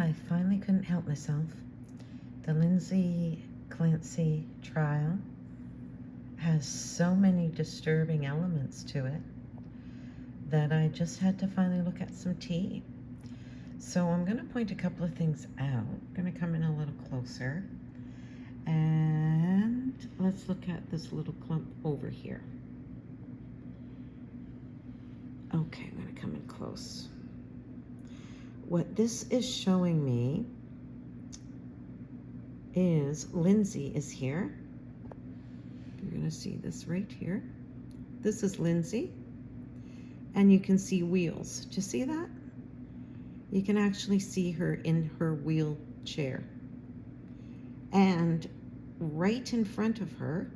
I finally couldn't help myself. The Lindsay Clancy trial has so many disturbing elements to it that I just had to finally look at some tea. So I'm going to point a couple of things out. I'm going to come in a little closer. And let's look at this little clump over here. Okay, I'm going to come in close. What this is showing me is Lindsay is here. You're going to see this right here. This is Lindsay. And you can see wheels. Do you see that? You can actually see her in her wheelchair. And right in front of her,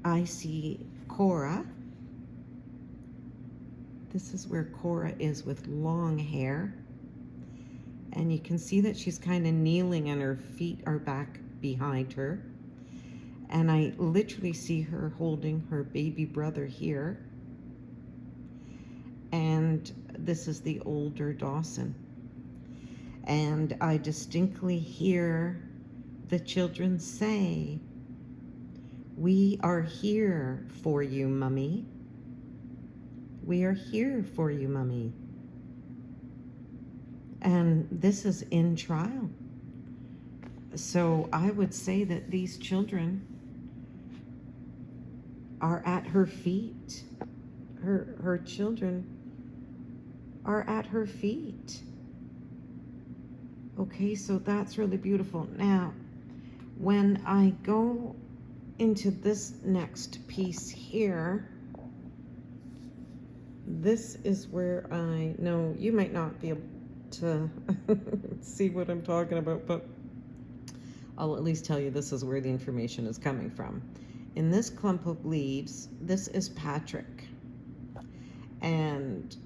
I see Cora. This is where Cora is with long hair. And you can see that she's kind of kneeling and her feet are back behind her. And I literally see her holding her baby brother here. And this is the older Dawson. And I distinctly hear the children say, "We are here for you, Mummy. We are here for you, Mummy." And this is in trial. So I would say that these children are at her feet. Her children are at her feet. Okay, so that's really beautiful. Now, when I go into this next piece here, this is where I know you might not be able to see what I'm talking about, but I'll at least tell you this is where the information is coming from. In this clump of leaves, this is Patrick. And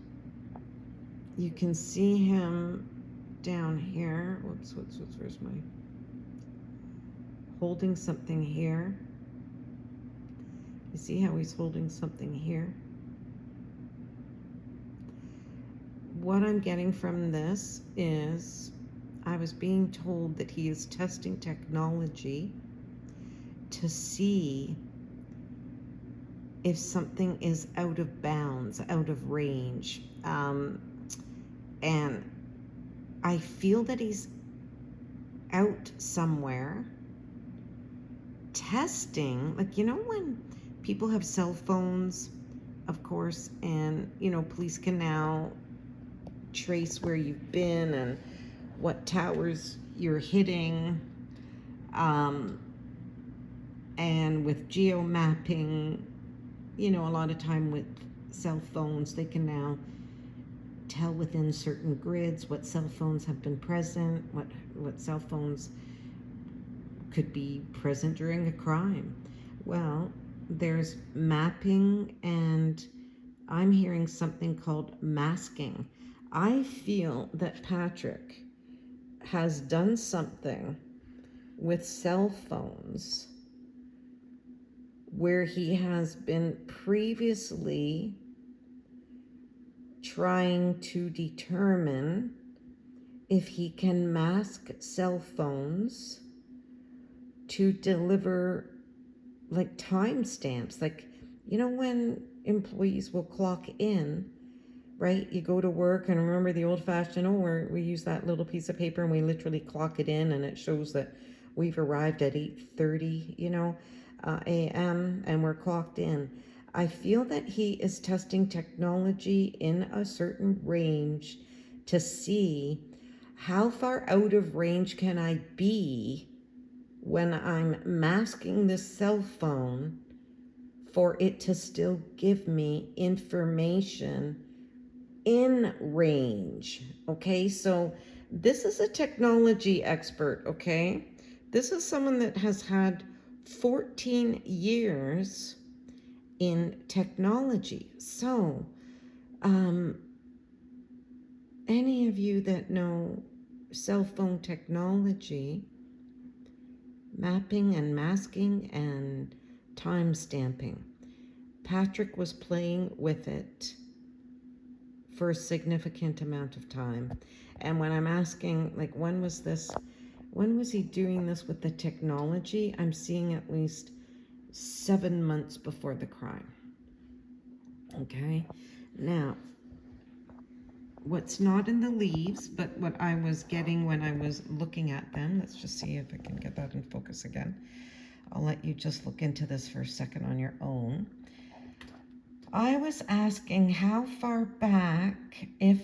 you can see him down here. Whoops, where's my... holding something here. You see how he's holding something here? What I'm getting from this is I was being told that he is testing technology to see if something is out of bounds, out of range. And I feel that he's out somewhere testing, like, you know, when people have cell phones, of course, and, you know, police can now trace where you've been and what towers you're hitting, and with geo mapping, you know, a lot of time with cell phones, they can now tell within certain grids what cell phones have been present, what cell phones could be present during a crime. Well, there's mapping, and I'm hearing something called masking. I feel that Patrick has done something with cell phones where he has been previously trying to determine if he can mask cell phones to deliver like timestamps. Like, you know, when employees will clock in, right? You go to work, and remember the old-fashioned, where we use that little piece of paper and we literally clock it in, and it shows that we've arrived at 8:30, you know, a.m. and we're clocked in. I feel that he is testing technology in a certain range to see how far out of range can I be when I'm masking this cell phone for it to still give me information in range. Okay, so this is a technology expert. Okay, this is someone that has had 14 years in technology. So any of you that know cell phone technology, mapping and masking and time stamping, Patrick was playing with it for a significant amount of time. And when I'm asking, like, when was he doing this with the technology, I'm seeing at least 7 months before the crime. Okay? Now, what's not in the leaves, but what I was getting when I was looking at them, let's just see if I can get that in focus again. I'll let you just look into this for a second on your own. I was asking how far back, if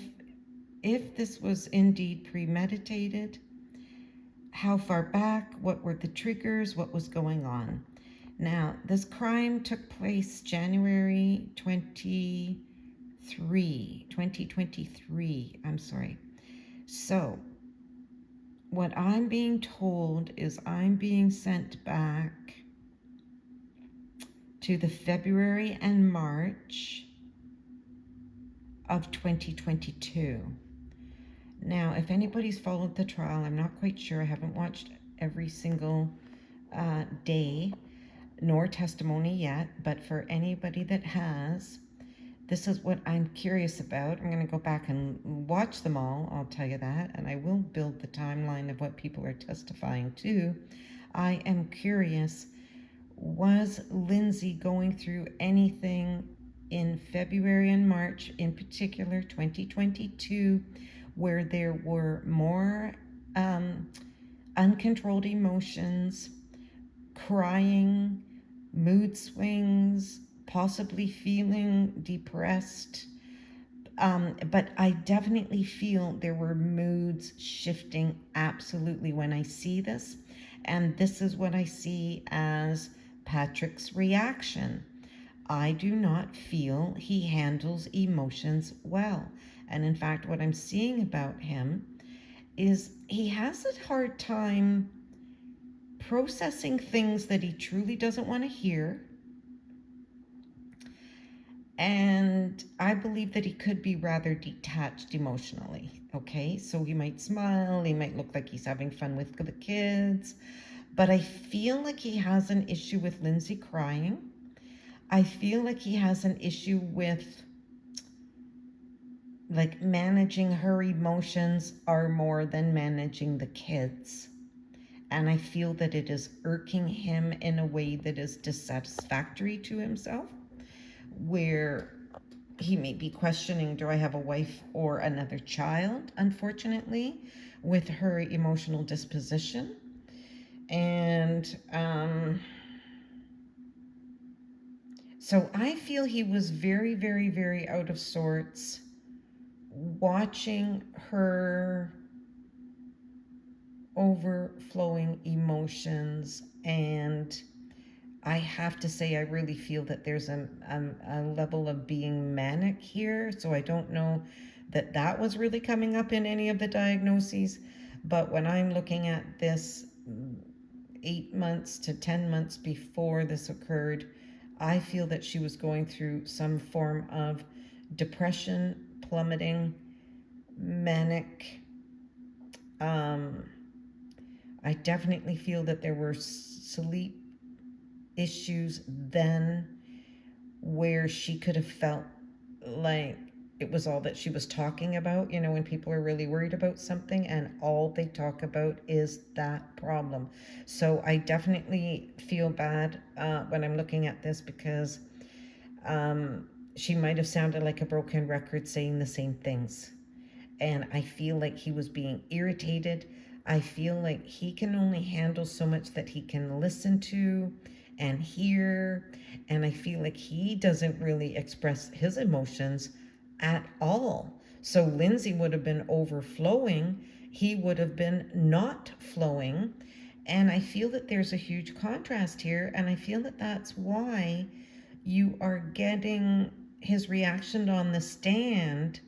this was indeed premeditated, how far back, what were the triggers, what was going on. Now, this crime took place January 2023, I'm sorry. So, what I'm being told is I'm being sent back to the February and March of 2022. Now, if anybody's followed the trial, I'm not quite sure. I haven't watched every single day nor testimony yet, but for anybody that has, this is what I'm curious about. I'm going to go back and watch them all, I'll tell you that, and I will build the timeline of what people are testifying to. I am curious, was Lindsay going through anything in February and March, in particular 2022, where there were more uncontrolled emotions, crying, mood swings, possibly feeling depressed? But I definitely feel there were moods shifting absolutely when I see this. And this is what I see as Patrick's reaction. I do not feel he handles emotions well. And in fact, what I'm seeing about him is he has a hard time processing things that he truly doesn't want to hear. And I believe that he could be rather detached emotionally. Okay, so he might smile, he might look like he's having fun with the kids, but I feel like he has an issue with Lindsay crying. I feel like he has an issue with, like, managing her emotions are more than managing the kids. And I feel that it is irking him in a way that is dissatisfactory to himself, where he may be questioning, do I have a wife or another child, unfortunately, with her emotional disposition. And so I feel he was very, very, very out of sorts watching her overflowing emotions. And I have to say, I really feel that there's a level of being manic here. So I don't know that that was really coming up in any of the diagnoses. But when I'm looking at this 8 months to 10 months before this occurred, I feel that she was going through some form of depression, plummeting, manic. I definitely feel that there were sleep issues then where she could have felt like it was all that she was talking about, you know, when people are really worried about something and all they talk about is that problem. So I definitely feel bad when I'm looking at this, because she might have sounded like a broken record saying the same things. And I feel like he was being irritated. I feel like he can only handle so much that he can listen to and hear. And I feel like he doesn't really express his emotions at all. So Lindsay would have been overflowing. He would have been not flowing. And I feel that there's a huge contrast here. And I feel that that's why you are getting his reaction on the stand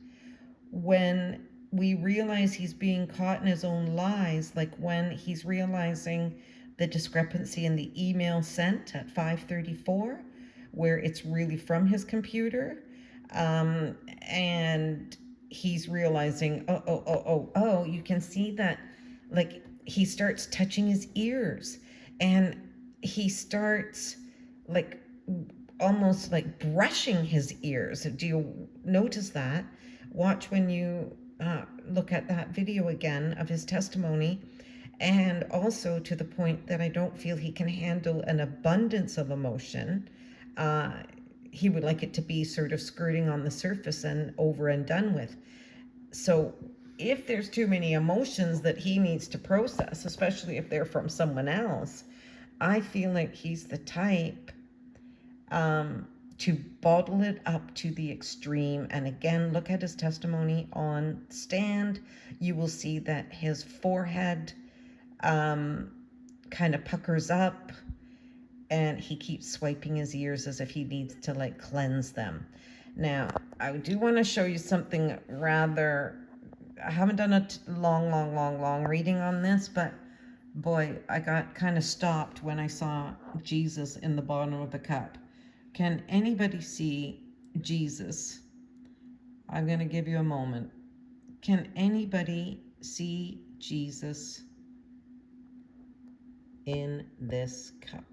when we realize he's being caught in his own lies, like when he's realizing the discrepancy in the email sent at 5:34, where it's really from his computer, and he's realizing, you can see that, like, he starts touching his ears, and he starts, like, almost like brushing his ears. Do you notice that? Watch when you look at that video again of his testimony. And also to the point that I don't feel he can handle an abundance of emotion. He would like it to be sort of skirting on the surface and over and done with. So if there's too many emotions that he needs to process, especially if they're from someone else, I feel like he's the type to bottle it up to the extreme. And again, look at his testimony on stand. You will see that his forehead kind of puckers up, and he keeps swiping his ears as if he needs to like cleanse them. Now, I do want to show you something rather, I haven't done a long reading on this, but boy, I got kind of stopped when I saw Jesus in the bottom of the cup. Can anybody see Jesus? I'm going to give you a moment. Can anybody see Jesus in this cup?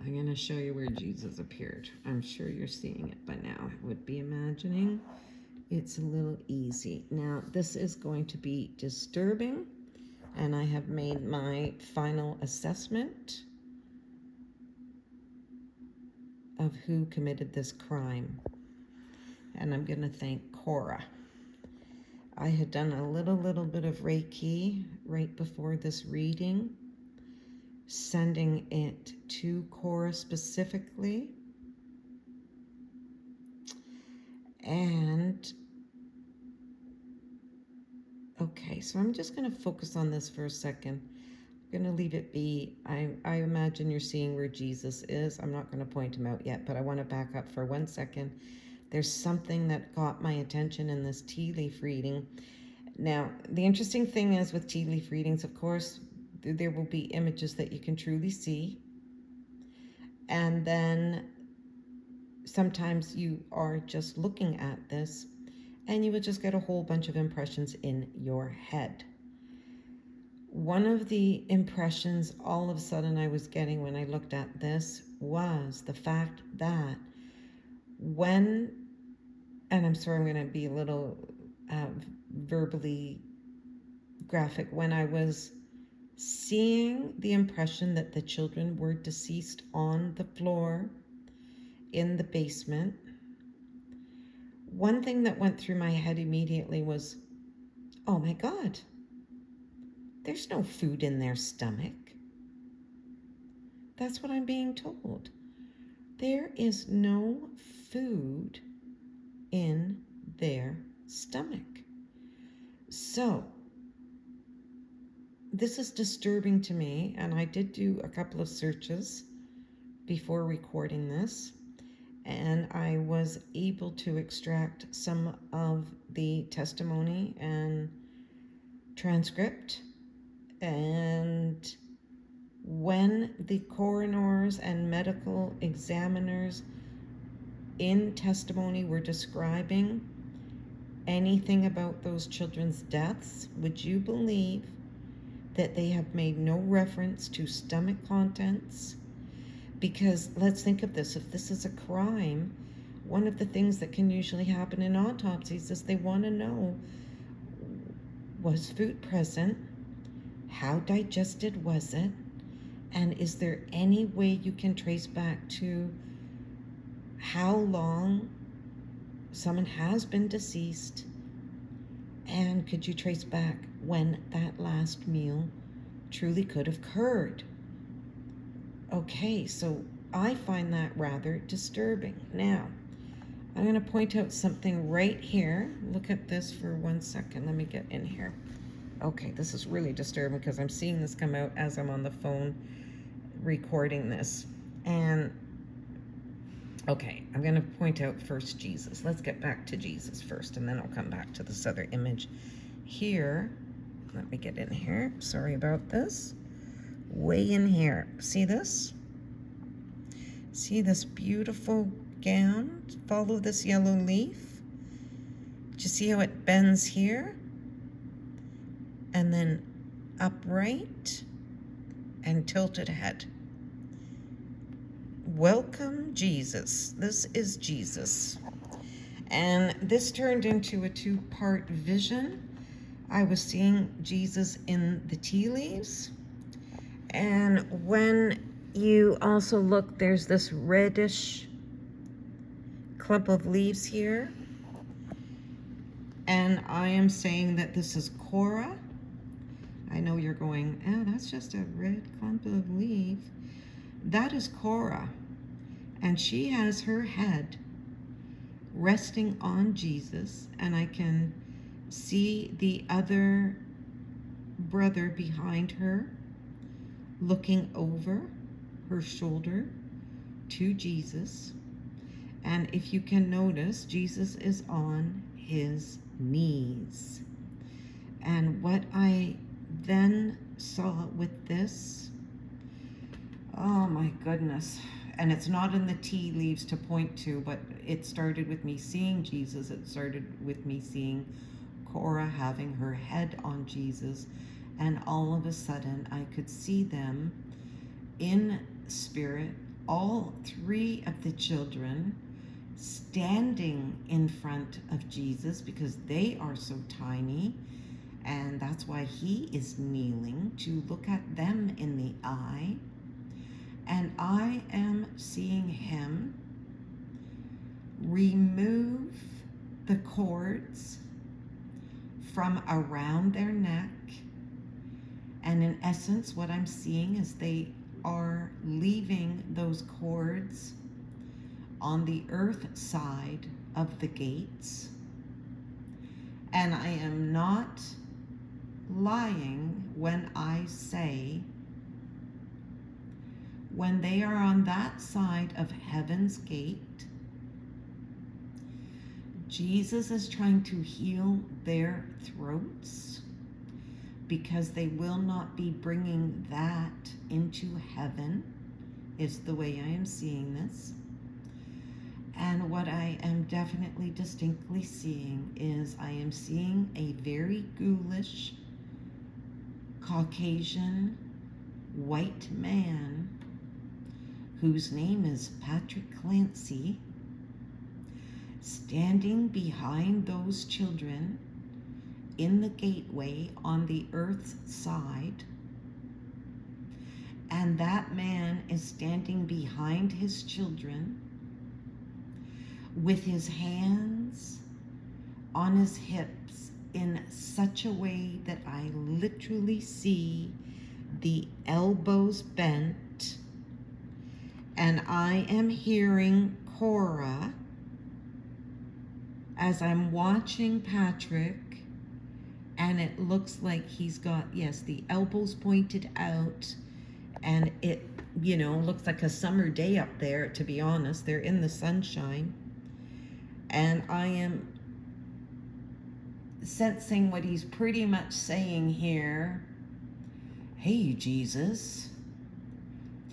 I'm going to show you where Jesus appeared. I'm sure you're seeing it by now. I would be imagining it's a little easy. Now, this is going to be disturbing, and I have made my final assessment of who committed this crime. And I'm going to thank Cora. I had done a little bit of Reiki right before this reading, sending it to Cora specifically. And okay, so I'm just going to focus on this for a second. I'm going to leave it be. I imagine you're seeing where Jesus is. I'm not going to point him out yet, but I want to back up for 1 second. There's something that got my attention in this tea leaf reading. Now, the interesting thing is with tea leaf readings, of course, there will be images that you can truly see. And then sometimes you are just looking at this and you will just get a whole bunch of impressions in your head. One of the impressions all of a sudden I was getting when I looked at this was the fact that when, and I'm sorry, I'm going to be a little verbally graphic, when I was seeing the impression that the children were deceased on the floor in the basement, one thing that went through my head immediately was, oh my God, there's no food in their stomach. That's what I'm being told. There is no food in their stomach. So this is disturbing to me, and I did do a couple of searches before recording this, and I was able to extract some of the testimony and transcript. And when the coroners and medical examiners in testimony were describing anything about those children's deaths, would you believe that they have made no reference to stomach contents? Because let's think of this. If this is a crime, one of the things that can usually happen in autopsies is they want to know, was food present? How digested was it? And is there any way you can trace back to how long someone has been deceased? And could you trace back when that last meal truly could have occurred? Okay, so I find that rather disturbing. Now, I'm going to point out something right here. Look at this for 1 second. Let me get in here. Okay, this is really disturbing because I'm seeing this come out as I'm on the phone recording this. And okay, I'm going to point out first Jesus. Let's get back to Jesus first, and then I'll come back to this other image here. Let me get in here. Sorry about this. Way in here. See this? See this beautiful gown? Follow this yellow leaf. Do you see how it bends here? And then upright and tilted head. welcome Jesus. This is Jesus. And this turned into a two-part vision. I was seeing Jesus in the tea leaves. And when you also look, there's this reddish clump of leaves here. And I am saying that this is Cora. I know you're going, oh, that's just a red clump of leaf. That is Cora. And she has her head resting on Jesus. And I can see the other brother behind her looking over her shoulder to Jesus. And if you can notice, Jesus is on his knees. And what I then saw with this, oh my goodness, and it's not in the tea leaves to point to, but it started with me seeing Jesus. It started with me seeing Cora having her head on Jesus, and all of a sudden I could see them in spirit, all three of the children standing in front of Jesus because they are so tiny, and that's why he is kneeling to look at them in the eye. And I am seeing him remove the cords from around their neck. And in essence, what I'm seeing is they are leaving those cords on the earth side of the gates. And I am not lying when I say, when they are on that side of heaven's gate, Jesus is trying to heal their throats because they will not be bringing that into heaven, is the way I am seeing this. And what I am definitely distinctly seeing is I am seeing a very ghoulish, Caucasian, white man whose name is Patrick Clancy, standing behind those children in the gateway on the earth's side. And that man is standing behind his children with his hands on his hips in such a way that I literally see the elbows bent. And I am hearing Cora as I'm watching Patrick, and it looks like he's got, yes, the elbows pointed out, and it, looks like a summer day up there, to be honest. They're in the sunshine. And I am sensing what he's pretty much saying here. Hey, Jesus,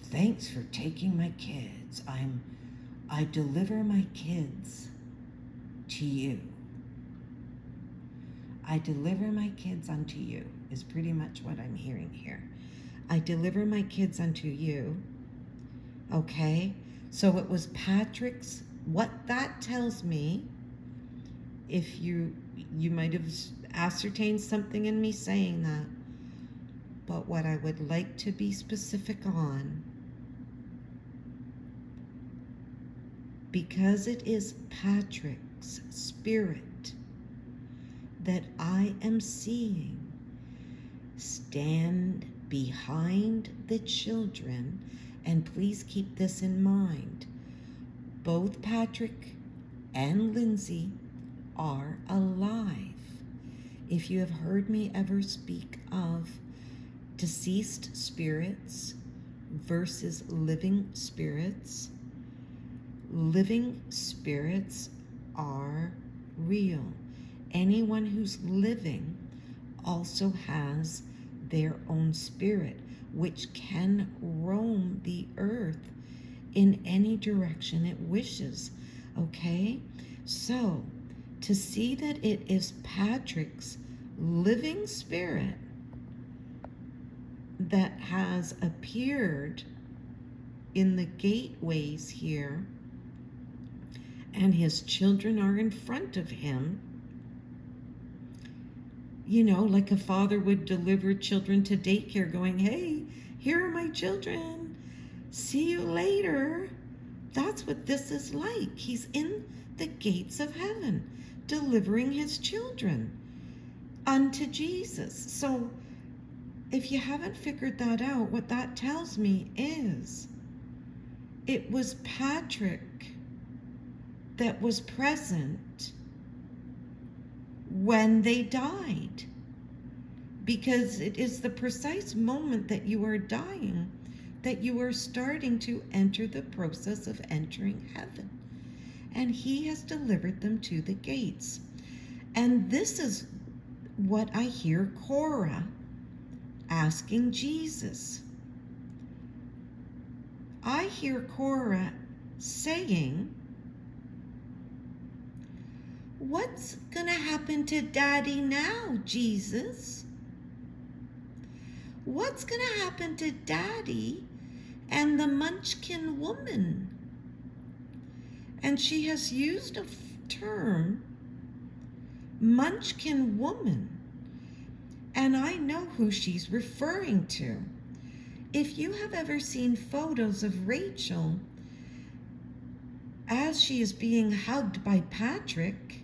thanks for taking my kids. I deliver my kids to you. I deliver my kids unto you, is pretty much what I'm hearing here. I deliver my kids unto you. Okay? So it was Patrick's, what that tells me, if you might have ascertained something in me saying that, but what I would like to be specific on, because it is Patrick's spirit that I am seeing stand behind the children, and please keep this in mind, both Patrick and Lindsay are alive. If you have heard me ever speak of deceased spirits versus living spirits are real. Anyone who's living also has their own spirit, which can roam the earth in any direction it wishes. Okay? So, to see that it is Patrick's living spirit that has appeared in the gateways here, and his children are in front of him. You know, like a father would deliver children to daycare going, hey, here are my children. See you later. That's what this is like. He's in the gates of heaven, delivering his children unto Jesus. So if you haven't figured that out, what that tells me is it was Patrick that was present when they died, because it is the precise moment that you are dying that you are starting to enter the process of entering heaven, and he has delivered them to the gates. And this is what I hear Cora asking Jesus. I hear Cora saying, what's going to happen to Daddy now, Jesus? What's going to happen to Daddy and the Munchkin woman? And she has used a term, Munchkin woman. And I know who she's referring to. If you have ever seen photos of Rachel as she is being hugged by Patrick,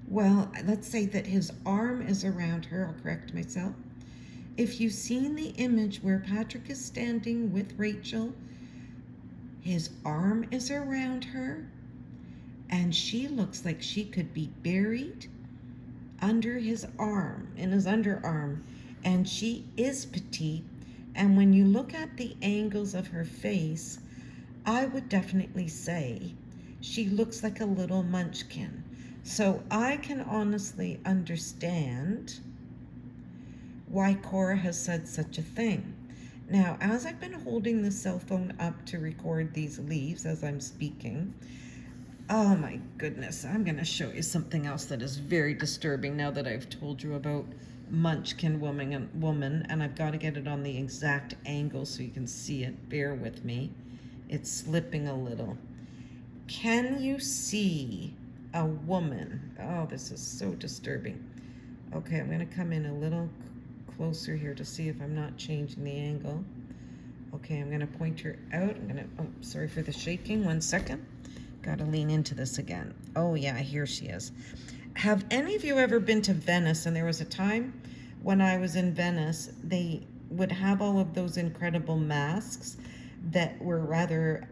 well, let's say that his arm is around her, I'll correct myself. If you've seen the image where Patrick is standing with Rachel, his arm is around her, and she looks like she could be buried under his arm, in his underarm, and she is petite. And when you look at the angles of her face, I would definitely say she looks like a little munchkin. So I can honestly understand why Cora has said such a thing. Now, as I've been holding the cell phone up to record these leaves as I'm speaking, oh my goodness, I'm going to show you something else that is very disturbing now that I've told you about Munchkin woman, and I've got to get it on the exact angle so you can see it. Bear with me. It's slipping a little. Can you see a woman? Oh, this is so disturbing. Okay, I'm going to come in a little closer here to see if I'm not changing the angle. Okay, I'm going to point her out. Oh, sorry for the shaking. 1 second. Got to lean into this again. Oh yeah, here she is. Have any of you ever been to Venice? And there was a time when I was in Venice, they would have all of those incredible masks that were rather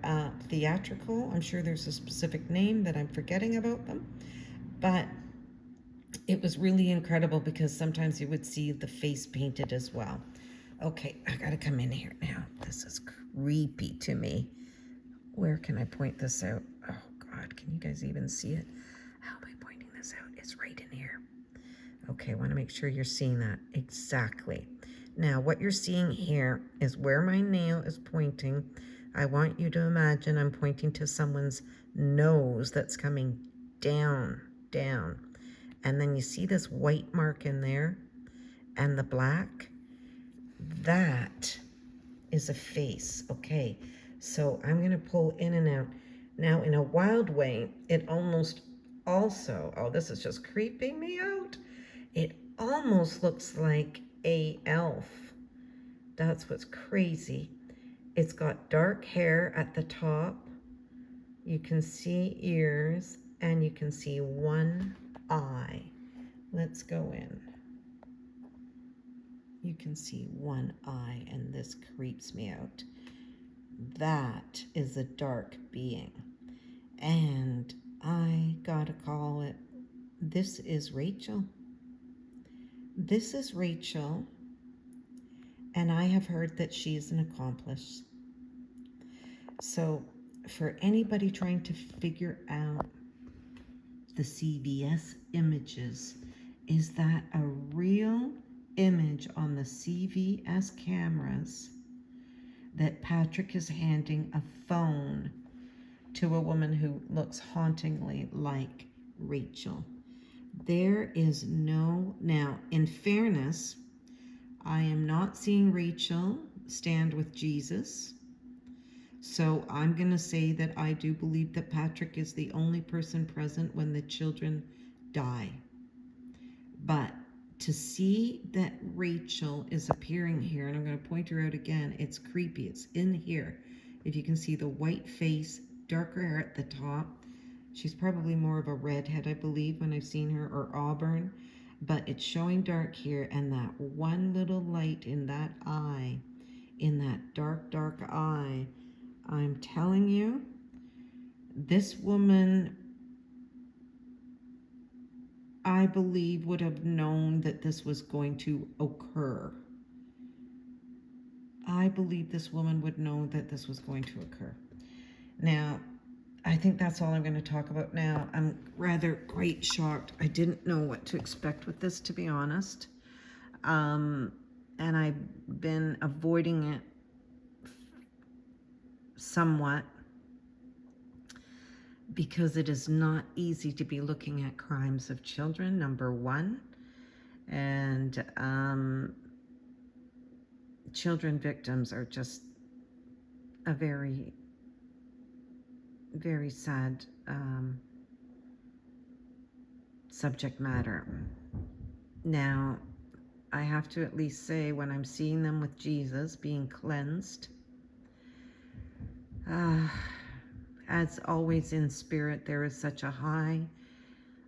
theatrical. I'm sure there's a specific name that I'm forgetting about them, but it was really incredible because sometimes you would see the face painted as well. Okay, I gotta come in here now. This is creepy to me. Where can I point this out? Oh God, can you guys even see it? How am I pointing this out? It's right in here. Okay, I want to make sure you're seeing that exactly. Now, what you're seeing here is where my nail is pointing. I want you to imagine I'm pointing to someone's nose that's coming down, down. And then you see this white mark in there and the black? That is a face, okay? So I'm going to pull in and out. Now, in a wild way, it almost also, oh, this is just creeping me out. It almost looks like a elf. That's what's crazy. It's got dark hair at the top. You can see ears, and you can see one eye. Let's go in. You can see one eye, and this creeps me out. That is a dark being. And I gotta call it, this is Rachel. This is Rachel, and I have heard that she is an accomplice. So for anybody trying to figure out the CVS images, is that a real image on the CVS cameras that Patrick is handing a phone to a woman who looks hauntingly like Rachel? There is no, now in fairness, I am not seeing Rachel stand with Jesus. So I'm going to say that I do believe that Patrick is the only person present when the children die. But to see that Rachel is appearing here, and I'm going to point her out again, it's creepy. It's in here. If you can see the white face, darker hair at the top. She's probably more of a redhead, I believe, when I've seen her, or auburn. But it's showing dark here, and that one little light in that eye, in that dark, dark eye. I'm telling you, this woman, I believe, would have known that this was going to occur. I believe this woman would know that this was going to occur. Now, I think that's all I'm going to talk about now. I'm rather quite shocked. I didn't know what to expect with this, to be honest. And I've been avoiding it somewhat because it is not easy to be looking at crimes of children, number one. And children victims are just a very, very sad subject matter. Now, I have to at least say, when I'm seeing them with Jesus being cleansed, as always in spirit, there is such a high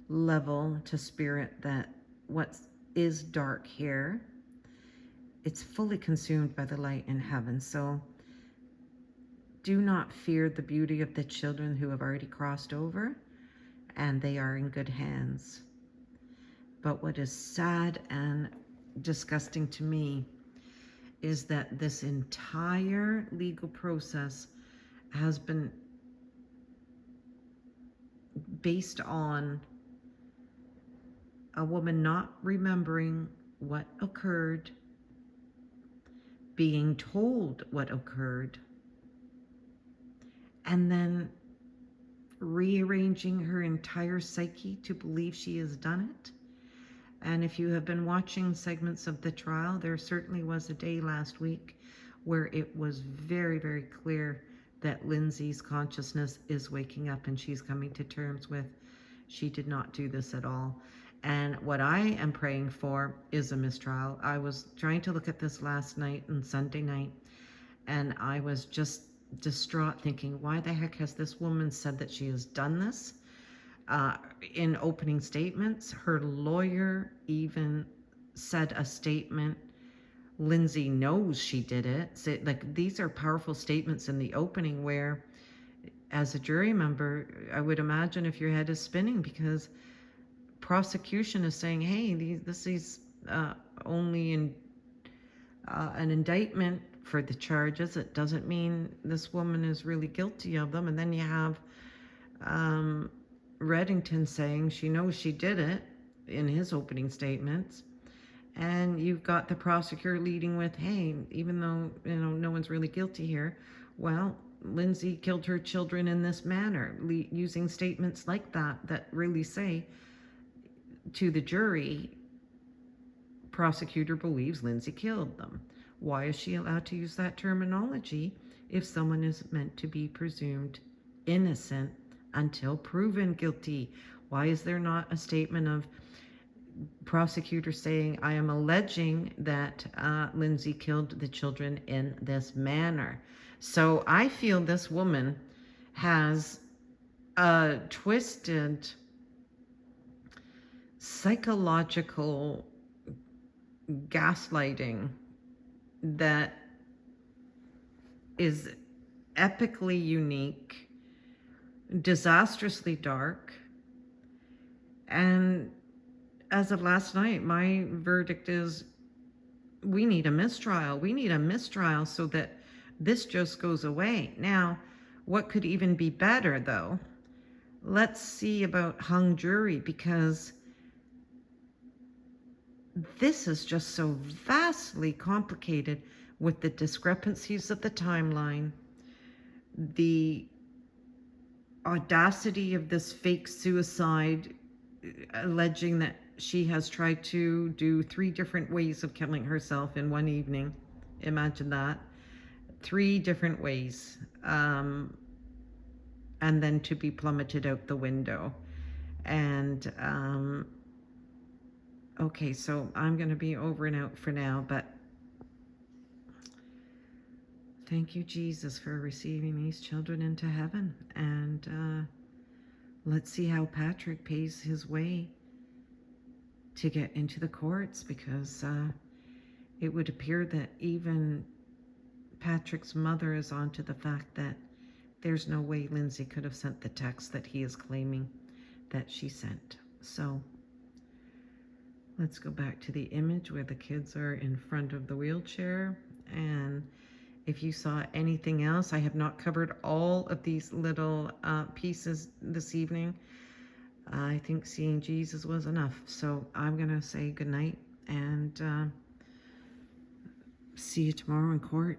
level to spirit that what is dark here, it's fully consumed by the light in heaven. So do not fear the beauty of the children who have already crossed over, and they are in good hands. But what is sad and disgusting to me is that this entire legal process has been based on a woman not remembering what occurred, being told what occurred, and then rearranging her entire psyche to believe she has done it. And if you have been watching segments of the trial, there certainly was a day last week where it was very, very clear that Lindsay's consciousness is waking up and she's coming to terms with she did not do this at all. And what I am praying for is a mistrial. I was trying to look at this last night and Sunday night, and I was just distraught thinking, why the heck has this woman said that she has done this? In opening statements, her lawyer even said a statement. Lindsay knows she did it. So, like, these are powerful statements in the opening where, as a jury member, I would imagine if your head is spinning, because prosecution is saying, hey, this is only an indictment for the charges. It doesn't mean this woman is really guilty of them. And then you have Reddington saying she knows she did it in his opening statements. And you've got the prosecutor leading with, hey, even though, no one's really guilty here, well, Lindsay killed her children in this manner, using statements like that really say to the jury, prosecutor believes Lindsay killed them. Why is she allowed to use that terminology if someone is meant to be presumed innocent until proven guilty? Why is there not a statement of prosecutor saying, I am alleging that Lindsay killed the children in this manner? So I feel this woman has a twisted psychological gaslighting that is epically unique, disastrously dark. And as of last night, my verdict is we need a mistrial. We need a mistrial so that this just goes away. Now, what could even be better, though? Let's see about hung jury, because this is just so vastly complicated with the discrepancies of the timeline, the audacity of this fake suicide, alleging that she has tried to do 3 different ways of killing herself in one evening. Imagine that. 3 different ways, and then to be plummeted out the window. And okay, so I'm going to be over and out for now, but thank you, Jesus, for receiving these children into heaven. And let's see how Patrick pays his way to get into the courts, because it would appear that even Patrick's mother is onto the fact that there's no way Lindsay could have sent the text that he is claiming that she sent. So let's go back to the image where the kids are in front of the wheelchair. And if you saw anything else, I have not covered all of these little pieces this evening. I think seeing Jesus was enough. So I'm going to say goodnight and see you tomorrow in court.